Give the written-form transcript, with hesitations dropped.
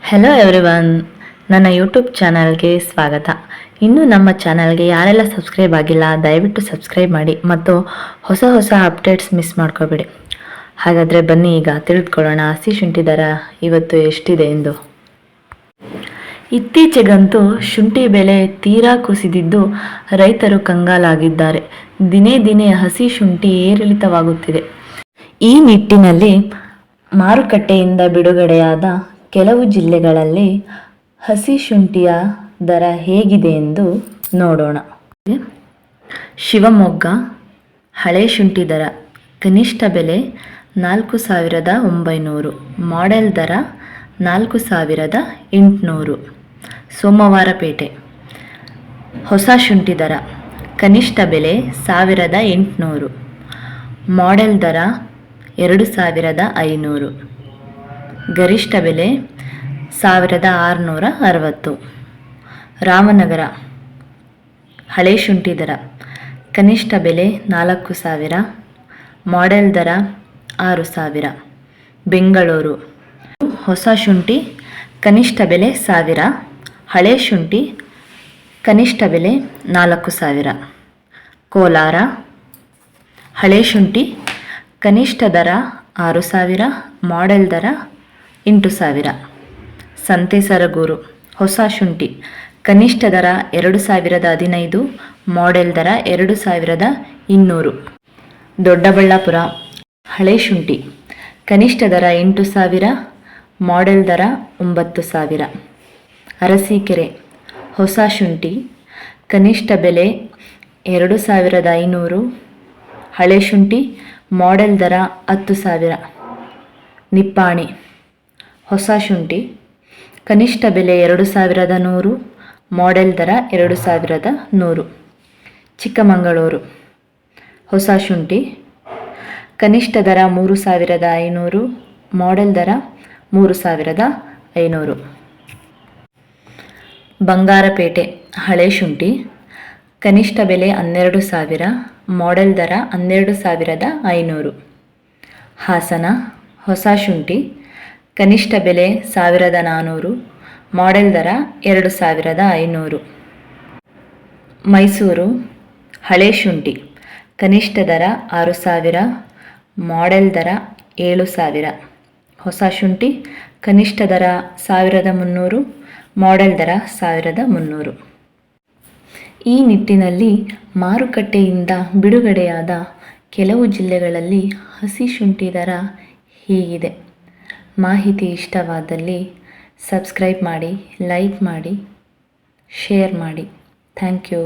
Hello everyone, ನನ್ನ YouTube ಚಾನಲ್ಗೆ ಸ್ವಾಗತ. ಇನ್ನೂ ನಮ್ಮ ಚಾನಲ್ಗೆ ಯಾರೆಲ್ಲ ಸಬ್ಸ್ಕ್ರೈಬ್ ಆಗಿಲ್ಲ ದಯವಿಟ್ಟು ಸಬ್ಸ್ಕ್ರೈಬ್ ಮಾಡಿ ಮತ್ತು ಹೊಸ ಹೊಸ ಅಪ್ಡೇಟ್ಸ್ ಮಿಸ್ ಮಾಡ್ಕೋಬೇಡಿ. ಹಾಗಾದರೆ ಬನ್ನಿ ಈಗ ತಿಳಿದುಕೊಳ್ಳೋಣ ಹಸಿ ಶುಂಠಿ ದರ ಇವತ್ತು ಎಷ್ಟಿದೆ ಎಂದು. ಇತ್ತೀಚೆಗಂತೂ ಶುಂಠಿ ಬೆಲೆ ತೀರಾ ಕುಸಿದಿದ್ದು ರೈತರು ಕಂಗಾಲಾಗಿದ್ದಾರೆ. ದಿನೇ ದಿನೇ ಹಸಿ ಶುಂಠಿ ಏರಿಳಿತವಾಗುತ್ತಿದೆ. ಈ ನಿಟ್ಟಿನಲ್ಲಿ ಮಾರುಕಟ್ಟೆಯಿಂದ ಬಿಡುಗಡೆಯಾದ ಕೆಲವು ಜಿಲ್ಲೆಗಳಲ್ಲಿ ಹಸಿ ಶುಂಠಿಯ ದರ ಹೇಗಿದೆ ಎಂದು ನೋಡೋಣ. ಶಿವಮೊಗ್ಗ ಹಳೆ ಶುಂಠಿ ದರ ಕನಿಷ್ಠ ಬೆಲೆ 4,900, ಮಾಡೆಲ್ ದರ 4,800. ಸೋಮವಾರಪೇಟೆ ಹೊಸ ಶುಂಠಿ ದರ ಕನಿಷ್ಠ ಬೆಲೆ 1,800, ಮಾಡೆಲ್ ದರ 2,500, ಗರಿಷ್ಠ ಬೆಲೆ 1,660. ರಾಮನಗರ ಹಳೆ ಶುಂಠಿ ದರ ಕನಿಷ್ಠ ಬೆಲೆ 4,000, ಮಾಡೆಲ್ ದರ 6,000. ಬೆಂಗಳೂರು ಹೊಸ ಶುಂಠಿ ಕನಿಷ್ಠ ಬೆಲೆ 1,000, ಹಳೆ ಶುಂಠಿ ಕನಿಷ್ಠ ಬೆಲೆ 4,000. ಕೋಲಾರ ಹಳೆ ಶುಂಠಿ ಕನಿಷ್ಠ ದರ 6,000, ಮಾಡೆಲ್ ದರ 8,000. ಸಂತೆಸರಗೂರು ಹೊಸ ಶುಂಠಿ ಕನಿಷ್ಠ ದರ 2,015, ಮಾಡೆಲ್ ದರ 2,200. ದೊಡ್ಡಬಳ್ಳಾಪುರ ಹಳೆ ಶುಂಠಿ ಕನಿಷ್ಠ ದರ 8,000, ಮಾಡೆಲ್ ದರ 9,000. ಅರಸೀಕೆರೆ ಹೊಸ ಶುಂಠಿ ಕನಿಷ್ಠ ಬೆಲೆ 2,500, ಹಳೆ ಶುಂಠಿ ಮಾಡೆಲ್ ದರ 10,000. ನಿಪ್ಪಾಣಿ ಹೊಸ ಶುಂಠಿ ಕನಿಷ್ಠ ಬೆಲೆ 2,100, ಮಾಡೆಲ್ ದರ 2,100. ಚಿಕ್ಕಮಗಳೂರು ಹೊಸ ಶುಂಠಿ ಕನಿಷ್ಠ ದರ 3,500, ಮಾಡೆಲ್ ದರ 3,500. ಬಂಗಾರಪೇಟೆ ಹಳೆ ಶುಂಠಿ ಕನಿಷ್ಠ ಬೆಲೆ 12,000, ಮಾಡೆಲ್ ದರ 12,500. ಹಾಸನ ಹೊಸ ಶುಂಠಿ ಕನಿಷ್ಠ ಬೆಲೆ 1,400, ಮಾಡೆಲ್ ದರ 2,500. ಮೈಸೂರು ಹಳೆ ಶುಂಠಿ ಕನಿಷ್ಠ ದರ 6,000, ಮಾಡೆಲ್ ದರ 7,000. ಹೊಸ ಶುಂಠಿ ಕನಿಷ್ಠ ದರ 1,300, ಮಾಡೆಲ್ ದರ 1,300. ಈ ನಿಟ್ಟಿನಲ್ಲಿ ಮಾರುಕಟ್ಟೆಯಿಂದ ಬಿಡುಗಡೆಯಾದ ಕೆಲವು ಜಿಲ್ಲೆಗಳಲ್ಲಿ ಹಸಿ ಶುಂಠಿ ದರ ಹೀಗಿದೆ. ಮಾಹಿತಿ ಇಷ್ಟವಾದಲ್ಲಿ ಸಬ್ಸ್ಕ್ರೈಬ್ ಮಾಡಿ, ಲೈಕ್ ಮಾಡಿ, ಶೇರ್ ಮಾಡಿ. Thank you.